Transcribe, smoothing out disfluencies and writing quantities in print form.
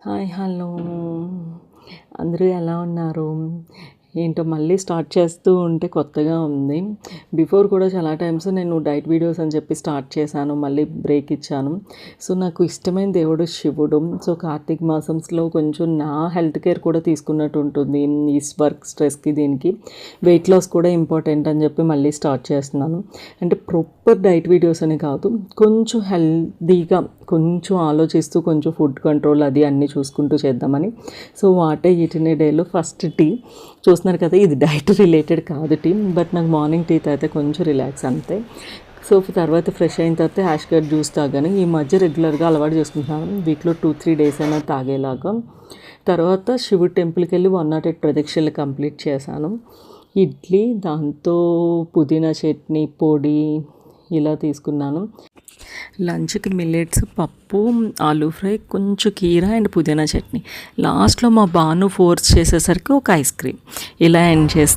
Hi hello అందరూ ఎలా ఉన్నారు? ఏంటో మళ్ళీ స్టార్ట్ చేస్తూ ఉంటే కొత్తగా ఉంది. బిఫోర్ కూడా చాలా టైమ్స్ నేను డైట్ వీడియోస్ అని చెప్పి స్టార్ట్ చేశాను. మళ్ళీ బ్రేక్ ఇచ్చాను. సో నాకు ఇష్టమైన దేవుడు శివుడు. సో కార్తీక మాసంలో కొంచెం నా హెల్త్ కేర్ కూడా తీసుకున్నట్టు ఉంటుంది. ఈ వర్క్ స్ట్రెస్కి దీనికి వెయిట్ లాస్ కూడా ఇంపార్టెంట్ అని చెప్పి మళ్ళీ స్టార్ట్ చేస్తున్నాను. అంటే ప్రాపర్ డైట్ వీడియోస్ అని కాదు, కొంచెం హెల్తీగా కొంచెం ఆలోచిస్తూ కొంచెం ఫుడ్ కంట్రోల్ అది అన్నీ చూసుకుంటూ చేద్దామని. సో వాటే ఈటిన్ ఏ డేలో ఫస్ట్ టీ చూస్తున్నారు కదా, ఇది డైట్ రిలేటెడ్ కాదు టీ, బట్ నాకు మార్నింగ్ టీ తాగితే కొంచెం రిలాక్స్ అంతే. సో తర్వాత ఫ్రెష్ అయిన తర్వాత హ్యాష్ కట్ జ్యూస్ తాగాను. ఈ మధ్య రెగ్యులర్గా అలవాటు చేసుకుంటున్నాను, వీక్లో 2-3 డేస్ అయినా తాగేలాగా. తర్వాత శివుడి టెంపుల్కి వెళ్ళి 108 ప్రదక్షిణలు కంప్లీట్ చేశాను. ఇడ్లీ, దాంతో పుదీనా చట్నీ పొడి ఇలా తీసుకున్నాను. లంచ్కి మిల్లెట్స్, పప్పు, ఆలూ ఫ్రై, కొంచెం కీరా అండ్ పుదీనా చట్నీ. లాస్ట్లో మా బాను ఫోర్స్ చేసేసరికి ఒక ఐస్ క్రీమ్. ఇలా ఎండ్ చేస్తాను.